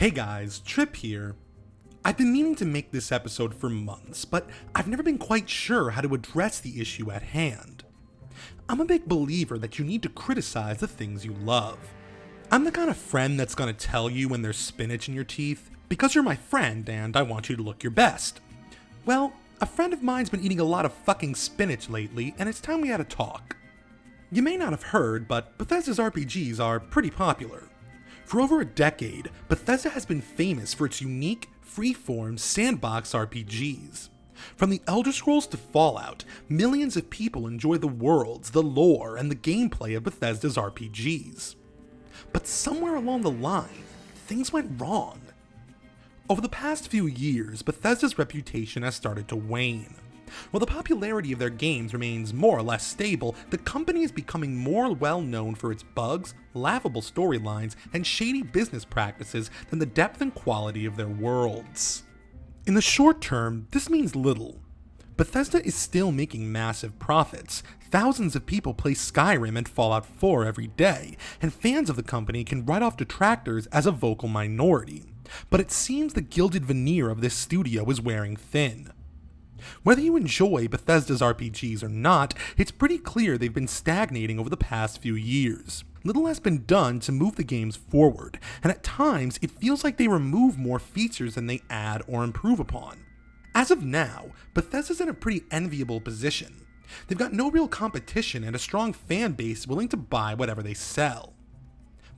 Hey guys, Trip here. I've been meaning to make this episode for months, but I've never been quite sure how to address the issue at hand. I'm a big believer that you need to criticize the things you love. I'm the kind of friend that's gonna tell you when there's spinach in your teeth, because you're my friend and I want you to look your best. Well, a friend of mine's been eating a lot of fucking spinach lately, and it's time we had a talk. You may not have heard, but Bethesda's RPGs are pretty popular. For over a decade, Bethesda has been famous for its unique, free-form sandbox RPGs. From the Elder Scrolls to Fallout, millions of people enjoy the worlds, the lore, and the gameplay of Bethesda's RPGs. But somewhere along the line, things went wrong. Over the past few years, Bethesda's reputation has started to wane. While the popularity of their games remains more or less stable, the company is becoming more well known for its bugs, laughable storylines, and shady business practices than the depth and quality of their worlds. In the short term, this means little. Bethesda is still making massive profits. Thousands of people play Skyrim and Fallout 4 every day, and fans of the company can write off detractors as a vocal minority. But it seems the gilded veneer of this studio is wearing thin. Whether you enjoy Bethesda's RPGs or not, it's pretty clear they've been stagnating over the past few years. Little has been done to move the games forward, and at times it feels like they remove more features than they add or improve upon. As of now, Bethesda's in a pretty enviable position. They've got no real competition and a strong fan base willing to buy whatever they sell.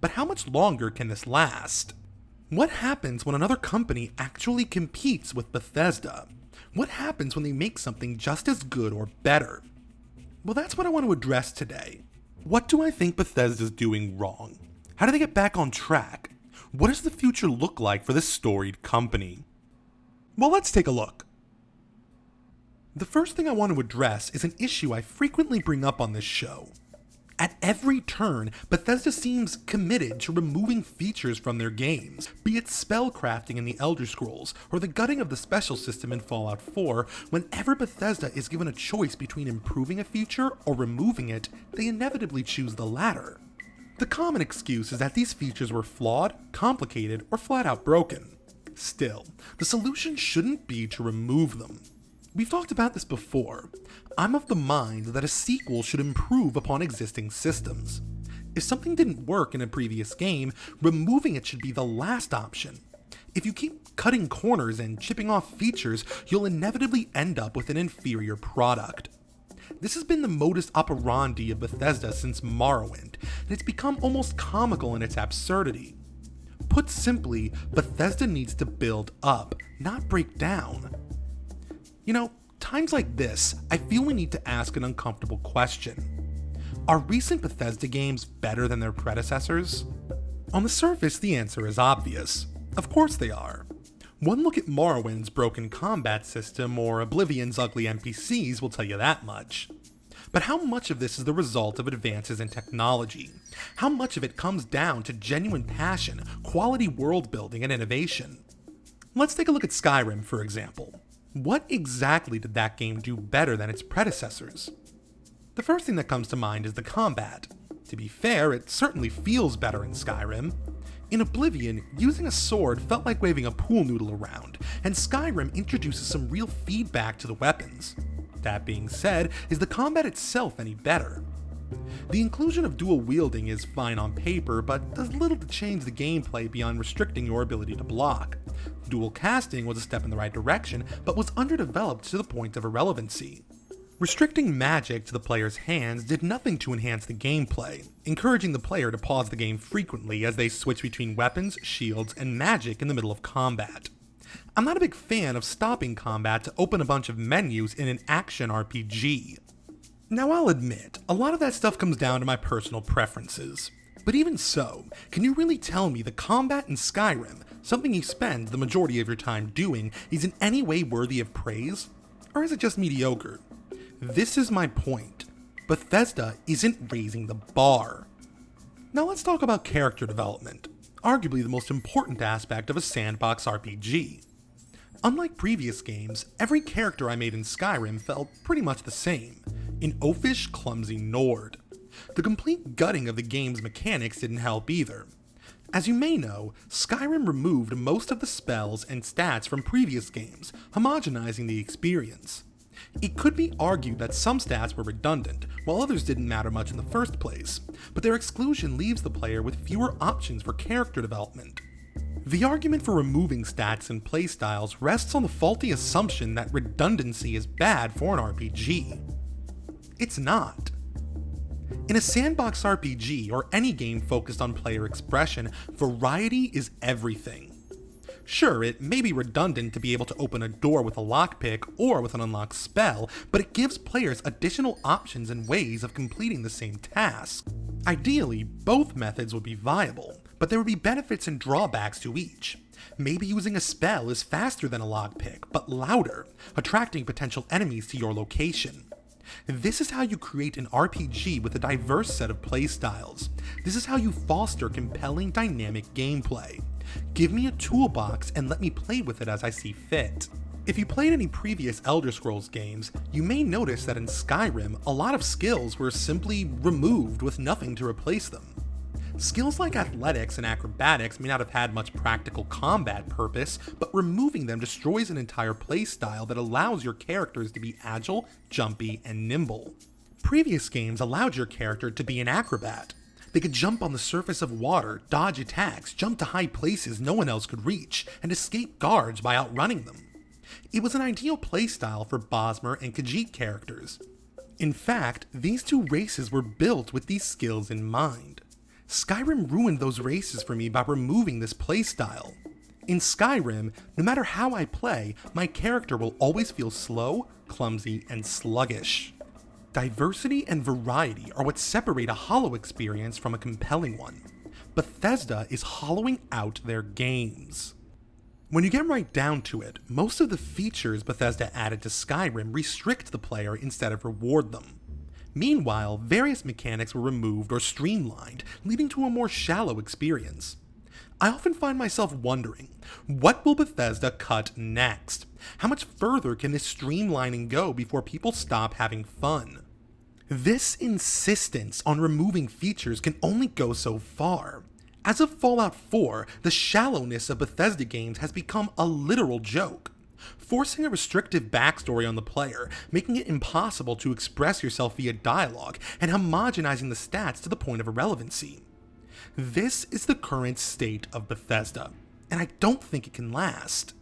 But how much longer can this last? What happens when another company actually competes with Bethesda? What happens when they make something just as good or better? Well, that's what I want to address today. What do I think Bethesda's doing wrong? How do they get back on track? What does the future look like for this storied company? Well, let's take a look. The first thing I want to address is an issue I frequently bring up on this show. At every turn, Bethesda seems committed to removing features from their games, be it spellcrafting in the Elder Scrolls, or the gutting of the special system in Fallout 4. Whenever Bethesda is given a choice between improving a feature or removing it, they inevitably choose the latter. The common excuse is that these features were flawed, complicated, or flat out broken. Still, the solution shouldn't be to remove them. We've talked about this before. I'm of the mind that a sequel should improve upon existing systems. If something didn't work in a previous game, removing it should be the last option. If you keep cutting corners and chipping off features, you'll inevitably end up with an inferior product. This has been the modus operandi of Bethesda since Morrowind, and it's become almost comical in its absurdity. Put simply, Bethesda needs to build up, not break down. You know, times like this, I feel we need to ask an uncomfortable question. Are recent Bethesda games better than their predecessors? On the surface, the answer is obvious. Of course they are. One look at Morrowind's broken combat system or Oblivion's ugly NPCs will tell you that much. But how much of this is the result of advances in technology? How much of it comes down to genuine passion, quality world building, and innovation? Let's take a look at Skyrim, for example. What exactly did that game do better than its predecessors? The first thing that comes to mind is the combat. To be fair, it certainly feels better in Skyrim. In Oblivion, using a sword felt like waving a pool noodle around, and Skyrim introduces some real feedback to the weapons. That being said, is the combat itself any better? The inclusion of dual wielding is fine on paper, but does little to change the gameplay beyond restricting your ability to block. Dual casting was a step in the right direction, but was underdeveloped to the point of irrelevancy. Restricting magic to the player's hands did nothing to enhance the gameplay, encouraging the player to pause the game frequently as they switch between weapons, shields, and magic in the middle of combat. I'm not a big fan of stopping combat to open a bunch of menus in an action RPG. Now I'll admit, a lot of that stuff comes down to my personal preferences. But even so, can you really tell me the combat in Skyrim, something you spend the majority of your time doing, is in any way worthy of praise? Or is it just mediocre? This is my point. Bethesda isn't raising the bar. Now let's talk about character development, arguably the most important aspect of a sandbox RPG. Unlike previous games, every character I made in Skyrim felt pretty much the same, an oafish, clumsy Nord. The complete gutting of the game's mechanics didn't help either. As you may know, Skyrim removed most of the spells and stats from previous games, homogenizing the experience. It could be argued that some stats were redundant, while others didn't matter much in the first place, but their exclusion leaves the player with fewer options for character development. The argument for removing stats and playstyles rests on the faulty assumption that redundancy is bad for an RPG. It's not. In a sandbox RPG or any game focused on player expression, variety is everything. Sure, it may be redundant to be able to open a door with a lockpick or with an unlocked spell, but it gives players additional options and ways of completing the same task. Ideally, both methods would be viable, but there would be benefits and drawbacks to each. Maybe using a spell is faster than a lockpick, but louder, attracting potential enemies to your location. This is how you create an RPG with a diverse set of playstyles. This is how you foster compelling dynamic gameplay. Give me a toolbox and let me play with it as I see fit. If you played any previous Elder Scrolls games, you may notice that in Skyrim, a lot of skills were simply removed with nothing to replace them. Skills like athletics and acrobatics may not have had much practical combat purpose, but removing them destroys an entire playstyle that allows your characters to be agile, jumpy, and nimble. Previous games allowed your character to be an acrobat. They could jump on the surface of water, dodge attacks, jump to high places no one else could reach, and escape guards by outrunning them. It was an ideal playstyle for Bosmer and Khajiit characters. In fact, these two races were built with these skills in mind. Skyrim ruined those races for me by removing this playstyle. In Skyrim, no matter how I play, my character will always feel slow, clumsy, and sluggish. Diversity and variety are what separate a hollow experience from a compelling one. Bethesda is hollowing out their games. When you get right down to it, most of the features Bethesda added to Skyrim restrict the player instead of reward them. Meanwhile, various mechanics were removed or streamlined, leading to a more shallow experience. I often find myself wondering, what will Bethesda cut next? How much further can this streamlining go before people stop having fun? This insistence on removing features can only go so far. As of Fallout 4, the shallowness of Bethesda games has become a literal joke. Forcing a restrictive backstory on the player, making it impossible to express yourself via dialogue, and homogenizing the stats to the point of irrelevancy. This is the current state of Bethesda, and I don't think it can last.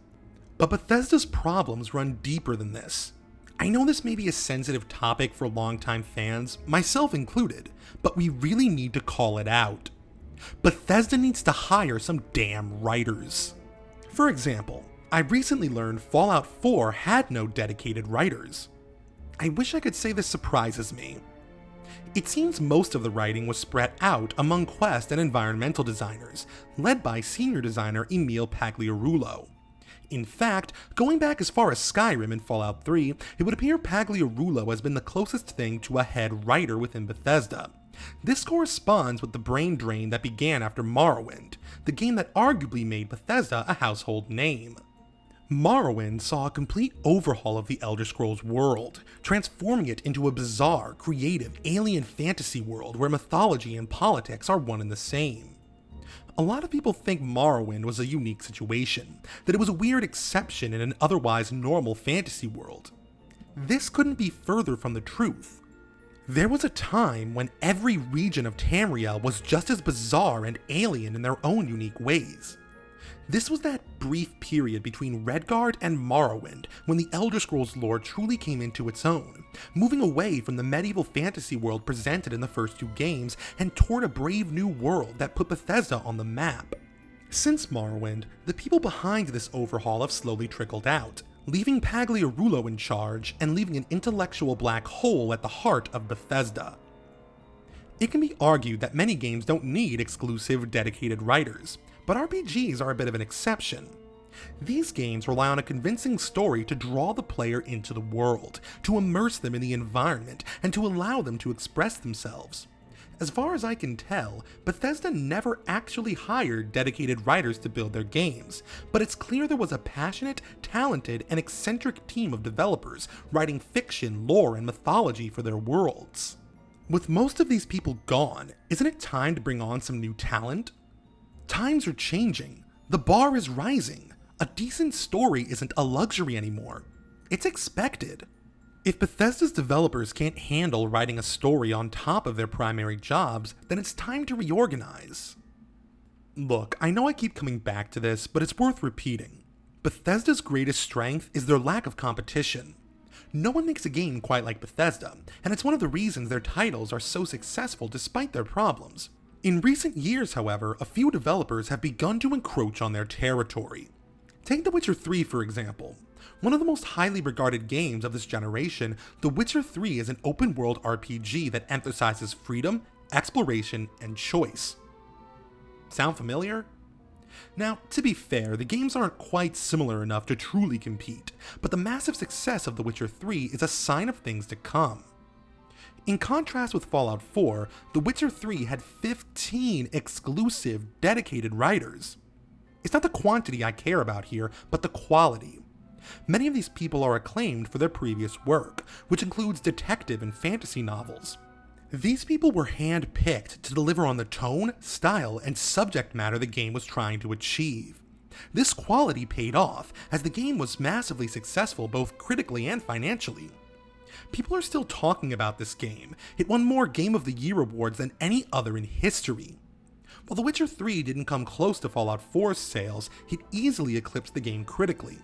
But Bethesda's problems run deeper than this. I know this may be a sensitive topic for longtime fans, myself included, but we really need to call it out. Bethesda needs to hire some damn writers. For example, I recently learned Fallout 4 had no dedicated writers. I wish I could say this surprises me. It seems most of the writing was spread out among quest and environmental designers, led by senior designer Emil Pagliarulo. In fact, going back as far as Skyrim and Fallout 3, it would appear Pagliarulo has been the closest thing to a head writer within Bethesda. This corresponds with the brain drain that began after Morrowind, the game that arguably made Bethesda a household name. Morrowind saw a complete overhaul of the Elder Scrolls world, transforming it into a bizarre, creative, alien fantasy world where mythology and politics are one and the same. A lot of people think Morrowind was a unique situation, that it was a weird exception in an otherwise normal fantasy world. This couldn't be further from the truth. There was a time when every region of Tamriel was just as bizarre and alien in their own unique ways. This was that brief period between Redguard and Morrowind when the Elder Scrolls lore truly came into its own, moving away from the medieval fantasy world presented in the first two games and toward a brave new world that put Bethesda on the map. Since Morrowind, the people behind this overhaul have slowly trickled out, leaving Pagliarulo in charge and leaving an intellectual black hole at the heart of Bethesda. It can be argued that many games don't need exclusive, dedicated writers, but RPGs are a bit of an exception. These games rely on a convincing story to draw the player into the world, to immerse them in the environment, and to allow them to express themselves. As far as I can tell, Bethesda never actually hired dedicated writers to build their games, but it's clear there was a passionate, talented, and eccentric team of developers writing fiction, lore, and mythology for their worlds. With most of these people gone, isn't it time to bring on some new talent? Times are changing. The bar is rising. A decent story isn't a luxury anymore. It's expected. If Bethesda's developers can't handle writing a story on top of their primary jobs, then it's time to reorganize. Look, I know I keep coming back to this, but it's worth repeating. Bethesda's greatest strength is their lack of competition. No one makes a game quite like Bethesda, and it's one of the reasons their titles are so successful despite their problems. In recent years, however, a few developers have begun to encroach on their territory. Take The Witcher 3 for example. One of the most highly regarded games of this generation, The Witcher 3 is an open-world RPG that emphasizes freedom, exploration, and choice. Sound familiar? Now, to be fair, the games aren't quite similar enough to truly compete, but the massive success of The Witcher 3 is a sign of things to come. In contrast with Fallout 4, The Witcher 3 had 15 exclusive, dedicated writers. It's not the quantity I care about here, but the quality. Many of these people are acclaimed for their previous work, which includes detective and fantasy novels. These people were hand-picked to deliver on the tone, style, and subject matter the game was trying to achieve. This quality paid off, as the game was massively successful both critically and financially. People are still talking about this game. It won more Game of the Year awards than any other in history. While The Witcher 3 didn't come close to Fallout 4's sales, it easily eclipsed the game critically.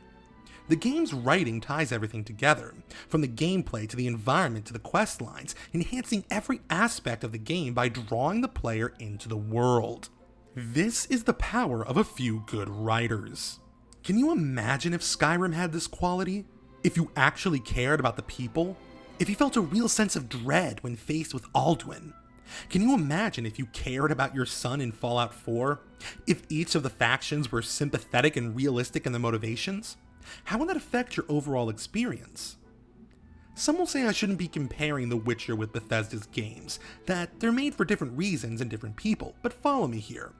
The game's writing ties everything together, from the gameplay to the environment to the quest lines, enhancing every aspect of the game by drawing the player into the world. This is the power of a few good writers. Can you imagine if Skyrim had this quality? If you actually cared about the people? If you felt a real sense of dread when faced with Alduin? Can you imagine if you cared about your son in Fallout 4? If each of the factions were sympathetic and realistic in their motivations? How would that affect your overall experience? Some will say I shouldn't be comparing The Witcher with Bethesda's games, that they're made for different reasons and different people, but follow me here.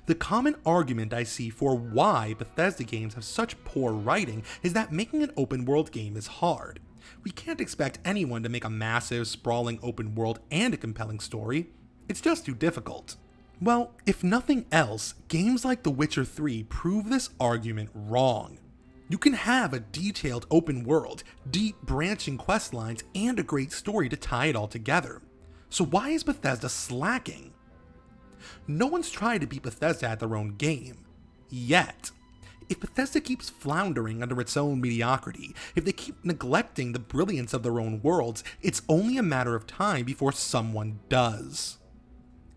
The common argument I see for why Bethesda games have such poor writing is that making an open world game is hard. We can't expect anyone to make a massive, sprawling open world and a compelling story. It's just too difficult. Well, if nothing else, games like The Witcher 3 prove this argument wrong. You can have a detailed open world, deep branching quest lines, and a great story to tie it all together. So why is Bethesda slacking? No one's tried to beat Bethesda at their own game. Yet. If Bethesda keeps floundering under its own mediocrity, if they keep neglecting the brilliance of their own worlds, it's only a matter of time before someone does.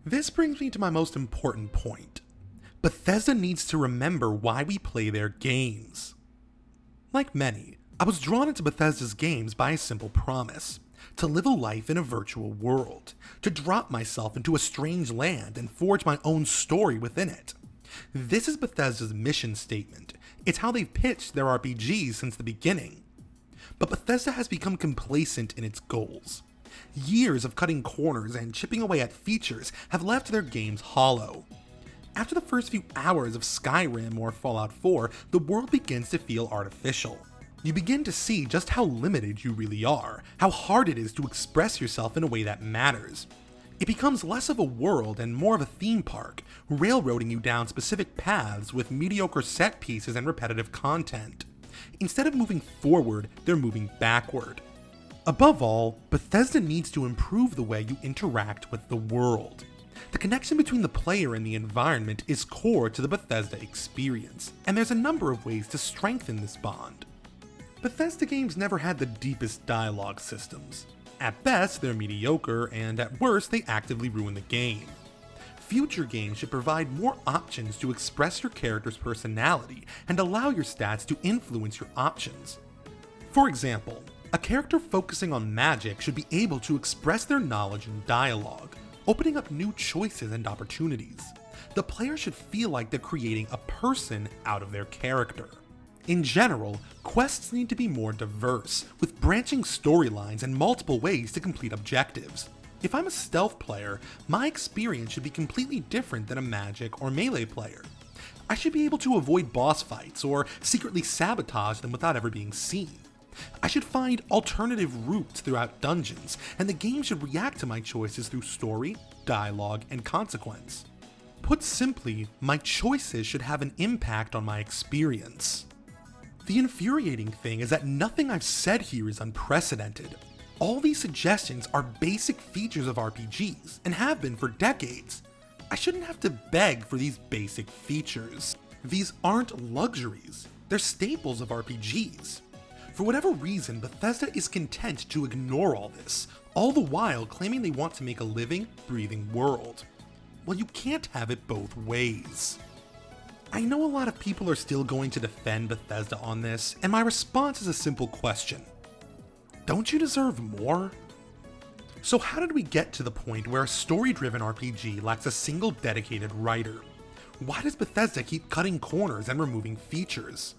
This brings me to my most important point. Bethesda needs to remember why we play their games. Like many, I was drawn into Bethesda's games by a simple promise: to live a life in a virtual world, to drop myself into a strange land and forge my own story within it. This is Bethesda's mission statement. It's how they've pitched their RPGs since the beginning. But Bethesda has become complacent in its goals. Years of cutting corners and chipping away at features have left their games hollow. After the first few hours of Skyrim or Fallout 4, the world begins to feel artificial. You begin to see just how limited you really are, how hard it is to express yourself in a way that matters. It becomes less of a world and more of a theme park, railroading you down specific paths with mediocre set pieces and repetitive content. Instead of moving forward, they're moving backward. Above all, Bethesda needs to improve the way you interact with the world. The connection between the player and the environment is core to the Bethesda experience, and there's a number of ways to strengthen this bond. Bethesda games never had the deepest dialogue systems. At best, they're mediocre, and at worst, they actively ruin the game. Future games should provide more options to express your character's personality and allow your stats to influence your options. For example, a character focusing on magic should be able to express their knowledge in dialogue, opening up new choices and opportunities. The player should feel like they're creating a person out of their character. In general, quests need to be more diverse, with branching storylines and multiple ways to complete objectives. If I'm a stealth player, my experience should be completely different than a magic or melee player. I should be able to avoid boss fights or secretly sabotage them without ever being seen. I should find alternative routes throughout dungeons, and the game should react to my choices through story, dialogue, and consequence. put simply, my choices should have an impact on my experience. The infuriating thing is that nothing I've said here is unprecedented. All these suggestions are basic features of RPGs, and have been for decades. I shouldn't have to beg for these basic features. These aren't luxuries, they're staples of RPGs. For whatever reason, Bethesda is content to ignore all this, all the while claiming they want to make a living, breathing world. Well, you can't have it both ways. I know a lot of people are still going to defend Bethesda on this, and my response is a simple question. Don't you deserve more? So how did we get to the point where a story-driven RPG lacks a single dedicated writer? Why does Bethesda keep cutting corners and removing features?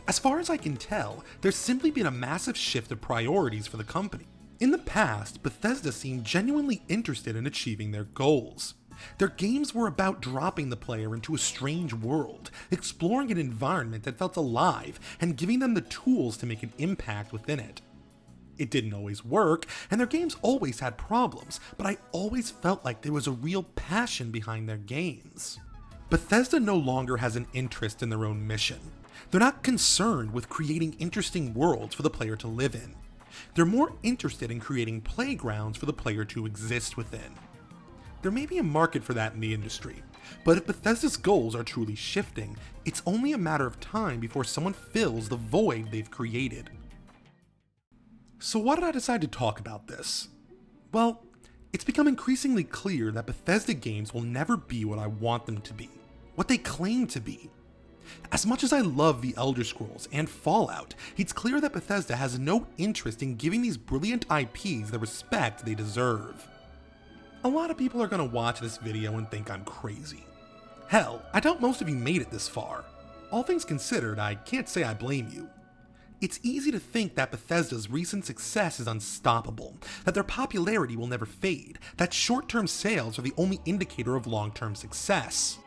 As far as I can tell, there's simply been a massive shift of priorities for the company. In the past, Bethesda seemed genuinely interested in achieving their goals. Their games were about dropping the player into a strange world, exploring an environment that felt alive, and giving them the tools to make an impact within it. It didn't always work, and their games always had problems, but I always felt like there was a real passion behind their games. Bethesda no longer has an interest in their own mission. They're not concerned with creating interesting worlds for the player to live in. They're more interested in creating playgrounds for the player to exist within. There may be a market for that in the industry, but if Bethesda's goals are truly shifting, it's only a matter of time before someone fills the void they've created. So why did I decide to talk about this? Well, it's become increasingly clear that Bethesda games will never be what I want them to be, what they claim to be. As much as I love The Elder Scrolls and Fallout, it's clear that Bethesda has no interest in giving these brilliant IPs the respect they deserve. A lot of people are going to watch this video and think I'm crazy. Hell, I doubt most of you made it this far. All things considered, I can't say I blame you. It's easy to think that Bethesda's recent success is unstoppable, that their popularity will never fade, that short-term sales are the only indicator of long-term success.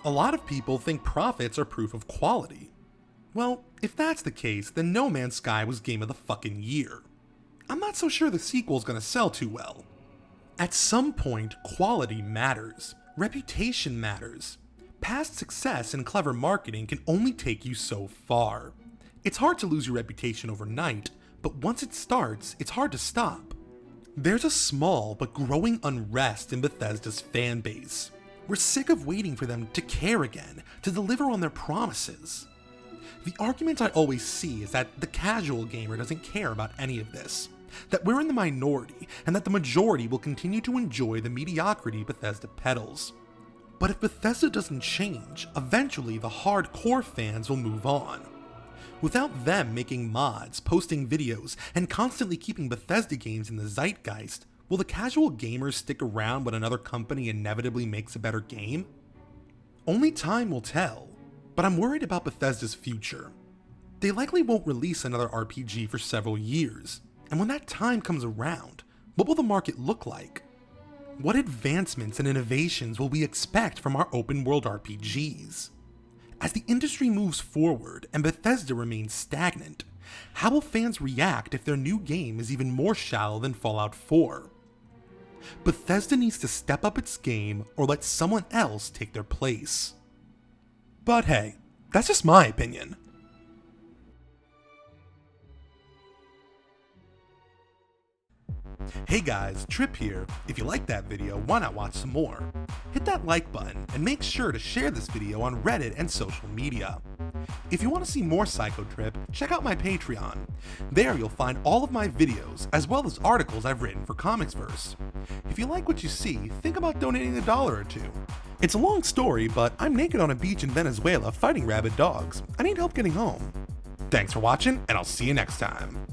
A lot of people think profits are proof of quality. Well, if that's the case, then No Man's Sky was Game of the fucking Year. I'm not so sure the sequel's gonna sell too well. At some point, quality matters. Reputation matters. Past success and clever marketing can only take you so far. It's hard to lose your reputation overnight, but once it starts, it's hard to stop. There's a small but growing unrest in Bethesda's fan base. We're sick of waiting for them to care again, to deliver on their promises. The argument I always see is that the casual gamer doesn't care about any of this, that we're in the minority, and that the majority will continue to enjoy the mediocrity Bethesda peddles. But if Bethesda doesn't change, eventually the hardcore fans will move on. Without them making mods, posting videos, and constantly keeping Bethesda games in the zeitgeist, will the casual gamers stick around when another company inevitably makes a better game? Only time will tell, but I'm worried about Bethesda's future. They likely won't release another RPG for several years, and when that time comes around, what will the market look like? What advancements and innovations will we expect from our open world RPGs? As the industry moves forward and Bethesda remains stagnant, how will fans react if their new game is even more shallow than Fallout 4? Bethesda needs to step up its game or let someone else take their place. But hey, that's just my opinion. Hey guys, Trip here. If you liked that video, why not watch some more? Hit that like button and make sure to share this video on Reddit and social media. If you want to see more Psycho Trip, check out my Patreon. There you'll find all of my videos, as well as articles I've written for Comicsverse. If you like what you see, think about donating $1 or $2. It's a long story, but I'm naked on a beach in Venezuela fighting rabid dogs. I need help getting home. Thanks for watching, and I'll see you next time.